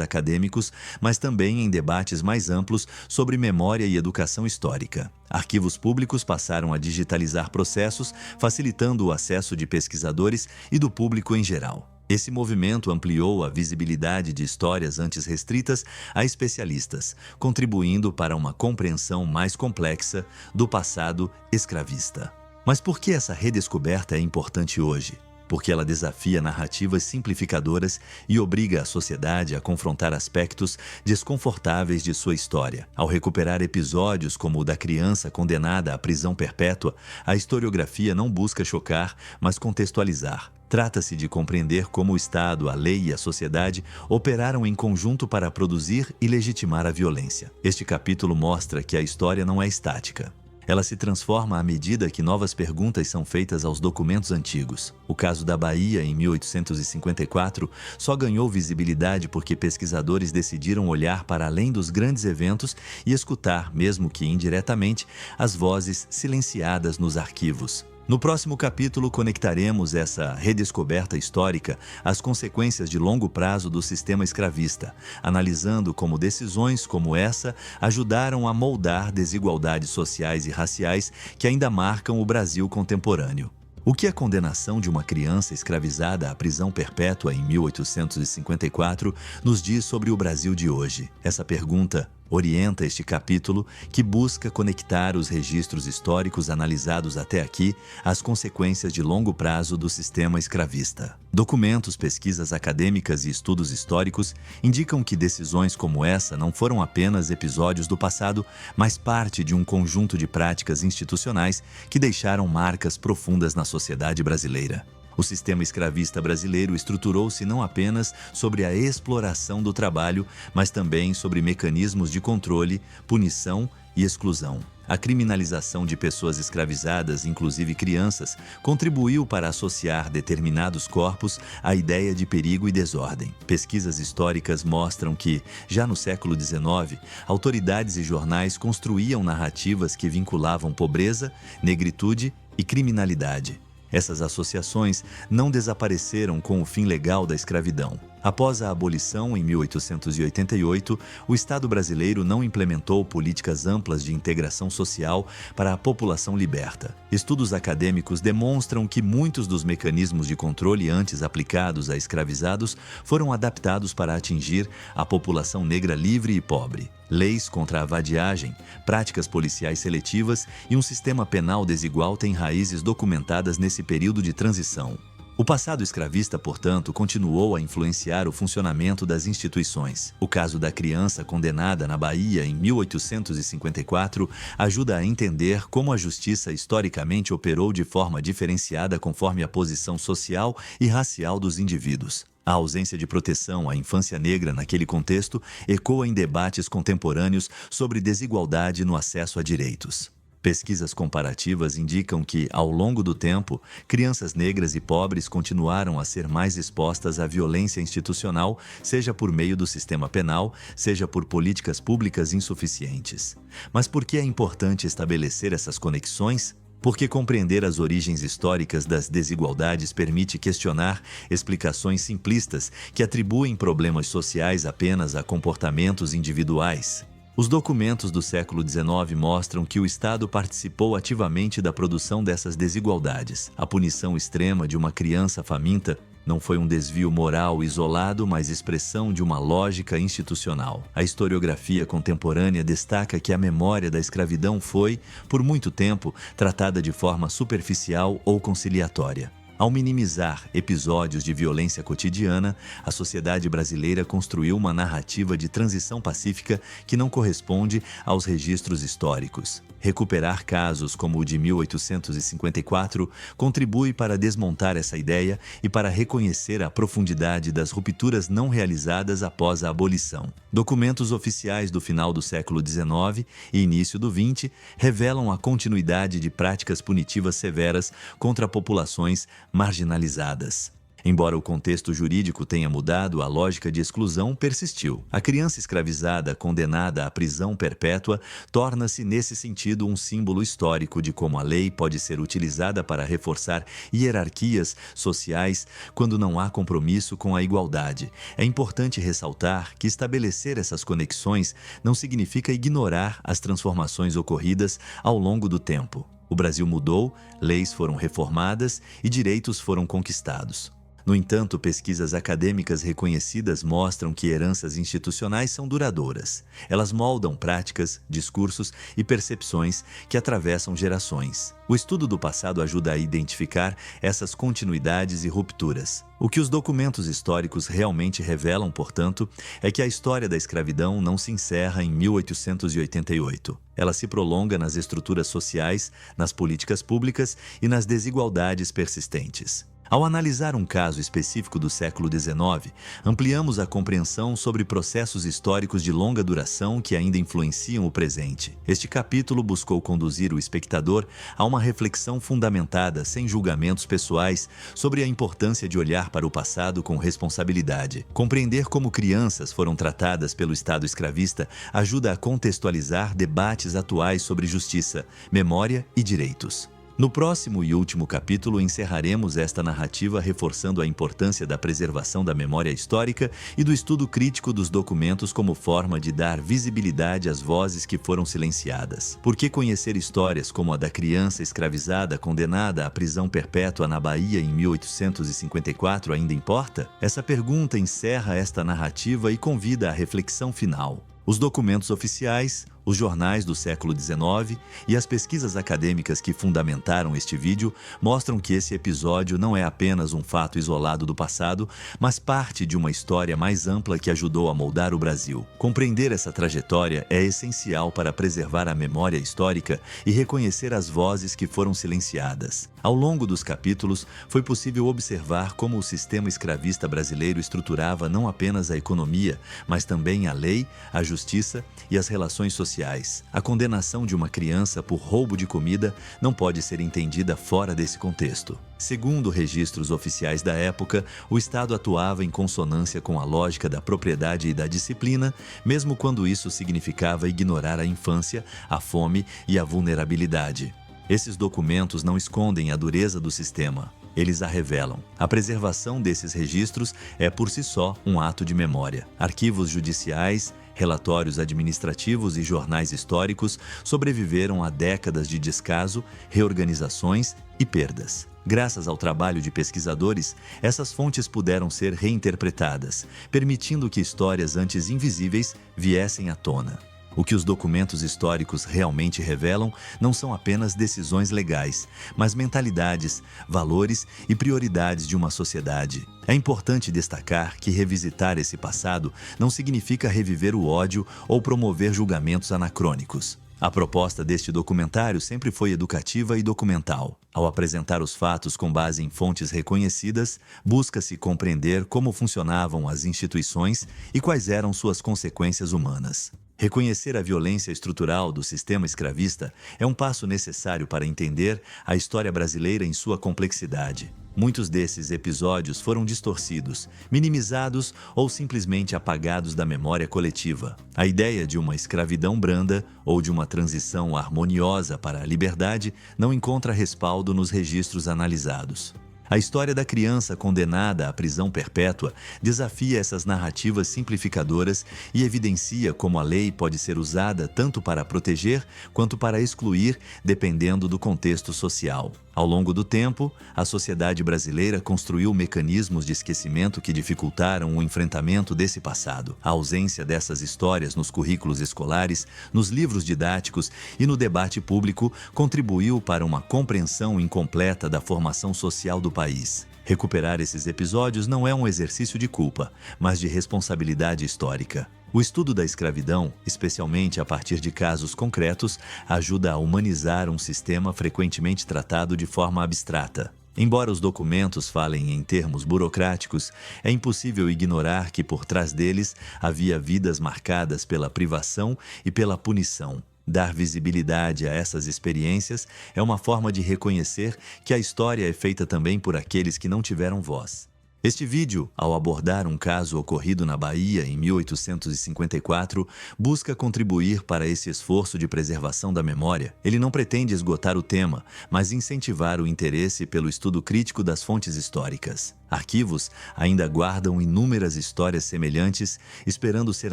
A: acadêmicos, mas também em debates mais amplos sobre memória e educação histórica. Arquivos públicos passaram a digitalizar processos, facilitando o acesso de pesquisadores e do público em geral. Esse movimento ampliou a visibilidade de histórias antes restritas a especialistas, contribuindo para uma compreensão mais complexa do passado escravista. Mas por que essa redescoberta é importante hoje? Porque ela desafia narrativas simplificadoras e obriga a sociedade a confrontar aspectos desconfortáveis de sua história. Ao recuperar episódios como o da criança condenada à prisão perpétua, a historiografia não busca chocar, mas contextualizar. Trata-se de compreender como o Estado, a lei e a sociedade operaram em conjunto para produzir e legitimar a violência. Este capítulo mostra que a história não é estática. Ela se transforma à medida que novas perguntas são feitas aos documentos antigos. O caso da Bahia, em 1854, só ganhou visibilidade porque pesquisadores decidiram olhar para além dos grandes eventos e escutar, mesmo que indiretamente, as vozes silenciadas nos arquivos. No próximo capítulo, conectaremos essa redescoberta histórica às consequências de longo prazo do sistema escravista, analisando como decisões como essa ajudaram a moldar desigualdades sociais e raciais que ainda marcam o Brasil contemporâneo. O que a condenação de uma criança escravizada à prisão perpétua em 1854 nos diz sobre o Brasil de hoje? Essa pergunta orienta este capítulo, que busca conectar os registros históricos analisados até aqui às consequências de longo prazo do sistema escravista. Documentos, pesquisas acadêmicas e estudos históricos indicam que decisões como essa não foram apenas episódios do passado, mas parte de um conjunto de práticas institucionais que deixaram marcas profundas na sociedade brasileira. O sistema escravista brasileiro estruturou-se não apenas sobre a exploração do trabalho, mas também sobre mecanismos de controle, punição e exclusão. A criminalização de pessoas escravizadas, inclusive crianças, contribuiu para associar determinados corpos à ideia de perigo e desordem. Pesquisas históricas mostram que, já no século XIX, autoridades e jornais construíam narrativas que vinculavam pobreza, negritude e criminalidade. Essas associações não desapareceram com o fim legal da escravidão. Após a abolição, em 1888, o Estado brasileiro não implementou políticas amplas de integração social para a população liberta. Estudos acadêmicos demonstram que muitos dos mecanismos de controle antes aplicados a escravizados foram adaptados para atingir a população negra livre e pobre. Leis contra a vadiagem, práticas policiais seletivas e um sistema penal desigual têm raízes documentadas nesse período de transição. O passado escravista, portanto, continuou a influenciar o funcionamento das instituições. O caso da criança condenada na Bahia em 1854 ajuda a entender como a justiça historicamente operou de forma diferenciada conforme a posição social e racial dos indivíduos. A ausência de proteção à infância negra naquele contexto ecoa em debates contemporâneos sobre desigualdade no acesso a direitos. Pesquisas comparativas indicam que, ao longo do tempo, crianças negras e pobres continuaram a ser mais expostas à violência institucional, seja por meio do sistema penal, seja por políticas públicas insuficientes. Mas por que é importante estabelecer essas conexões? porque compreender as origens históricas das desigualdades permite questionar explicações simplistas que atribuem problemas sociais apenas a comportamentos individuais. Os documentos do século XIX mostram que o Estado participou ativamente da produção dessas desigualdades. A punição extrema de uma criança faminta não foi um desvio moral isolado, mas expressão de uma lógica institucional. A historiografia contemporânea destaca que a memória da escravidão foi, por muito tempo, tratada de forma superficial ou conciliatória. Ao minimizar episódios de violência cotidiana, a sociedade brasileira construiu uma narrativa de transição pacífica que não corresponde aos registros históricos. Recuperar casos como o de 1854 contribui para desmontar essa ideia e para reconhecer a profundidade das rupturas não realizadas após a abolição. Documentos oficiais do final do século XIX e início do XX revelam a continuidade de práticas punitivas severas contra populações marginalizadas. Embora o contexto jurídico tenha mudado, a lógica de exclusão persistiu. A criança escravizada condenada à prisão perpétua torna-se, nesse sentido, um símbolo histórico de como a lei pode ser utilizada para reforçar hierarquias sociais quando não há compromisso com a igualdade. É importante ressaltar que estabelecer essas conexões não significa ignorar as transformações ocorridas ao longo do tempo. O Brasil mudou, leis foram reformadas e direitos foram conquistados. No entanto, pesquisas acadêmicas reconhecidas mostram que heranças institucionais são duradouras. Elas moldam práticas, discursos e percepções que atravessam gerações. O estudo do passado ajuda a identificar essas continuidades e rupturas. O que os documentos históricos realmente revelam, portanto, é que a história da escravidão não se encerra em 1888. Ela se prolonga nas estruturas sociais, nas políticas públicas e nas desigualdades persistentes. Ao analisar um caso específico do século XIX, ampliamos a compreensão sobre processos históricos de longa duração que ainda influenciam o presente. Este capítulo buscou conduzir o espectador a uma reflexão fundamentada, sem julgamentos pessoais, sobre a importância de olhar para o passado com responsabilidade. Compreender como crianças foram tratadas pelo Estado escravista ajuda a contextualizar debates atuais sobre justiça, memória e direitos. No próximo e último capítulo, encerraremos esta narrativa reforçando a importância da preservação da memória histórica e do estudo crítico dos documentos como forma de dar visibilidade às vozes que foram silenciadas. Por que conhecer histórias como a da criança escravizada condenada à prisão perpétua na Bahia em 1854 ainda importa? Essa pergunta encerra esta narrativa e convida à reflexão final. Os documentos oficiais, os jornais do século XIX e as pesquisas acadêmicas que fundamentaram este vídeo mostram que esse episódio não é apenas um fato isolado do passado, mas parte de uma história mais ampla que ajudou a moldar o Brasil. Compreender essa trajetória é essencial para preservar a memória histórica e reconhecer as vozes que foram silenciadas. Ao longo dos capítulos, foi possível observar como o sistema escravista brasileiro estruturava não apenas a economia, mas também a lei, a justiça e as relações sociais. A condenação de uma criança por roubo de comida não pode ser entendida fora desse contexto. Segundo registros oficiais da época, o Estado atuava em consonância com a lógica da propriedade e da disciplina, mesmo quando isso significava ignorar a infância, a fome e a vulnerabilidade. Esses documentos não escondem a dureza do sistema. Eles a revelam. A preservação desses registros é por si só um ato de memória. Arquivos judiciais, relatórios administrativos e jornais históricos sobreviveram a décadas de descaso, reorganizações e perdas. Graças ao trabalho de pesquisadores, essas fontes puderam ser reinterpretadas, permitindo que histórias antes invisíveis viessem à tona. O que os documentos históricos realmente revelam não são apenas decisões legais, mas mentalidades, valores e prioridades de uma sociedade. É importante destacar que revisitar esse passado não significa reviver o ódio ou promover julgamentos anacrônicos. A proposta deste documentário sempre foi educativa e documental. Ao apresentar os fatos com base em fontes reconhecidas, busca-se compreender como funcionavam as instituições e quais eram suas consequências humanas. Reconhecer a violência estrutural do sistema escravista é um passo necessário para entender a história brasileira em sua complexidade. Muitos desses episódios foram distorcidos, minimizados ou simplesmente apagados da memória coletiva. A ideia de uma escravidão branda ou de uma transição harmoniosa para a liberdade não encontra respaldo nos registros analisados. A história da criança condenada à prisão perpétua desafia essas narrativas simplificadoras e evidencia como a lei pode ser usada tanto para proteger quanto para excluir, dependendo do contexto social. Ao longo do tempo, a sociedade brasileira construiu mecanismos de esquecimento que dificultaram o enfrentamento desse passado. A ausência dessas histórias nos currículos escolares, nos livros didáticos e no debate público contribuiu para uma compreensão incompleta da formação social do país. Recuperar esses episódios não é um exercício de culpa, mas de responsabilidade histórica. O estudo da escravidão, especialmente a partir de casos concretos, ajuda a humanizar um sistema frequentemente tratado de forma abstrata. Embora os documentos falem em termos burocráticos, é impossível ignorar que por trás deles havia vidas marcadas pela privação e pela punição. Dar visibilidade a essas experiências é uma forma de reconhecer que a história é feita também por aqueles que não tiveram voz. Este vídeo, ao abordar um caso ocorrido na Bahia em 1854, busca contribuir para esse esforço de preservação da memória. Ele não pretende esgotar o tema, mas incentivar o interesse pelo estudo crítico das fontes históricas. Arquivos ainda guardam inúmeras histórias semelhantes, esperando ser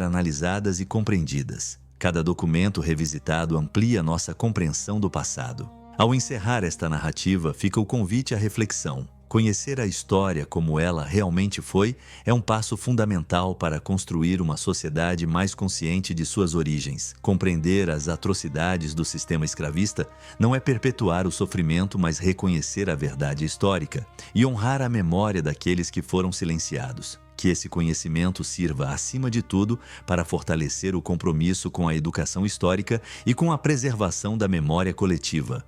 A: analisadas e compreendidas. Cada documento revisitado amplia nossa compreensão do passado. Ao encerrar esta narrativa, fica o convite à reflexão. Conhecer a história como ela realmente foi é um passo fundamental para construir uma sociedade mais consciente de suas origens. Compreender as atrocidades do sistema escravista não é perpetuar o sofrimento, mas reconhecer a verdade histórica e honrar a memória daqueles que foram silenciados. Que esse conhecimento sirva, acima de tudo, para fortalecer o compromisso com a educação histórica e com a preservação da memória coletiva.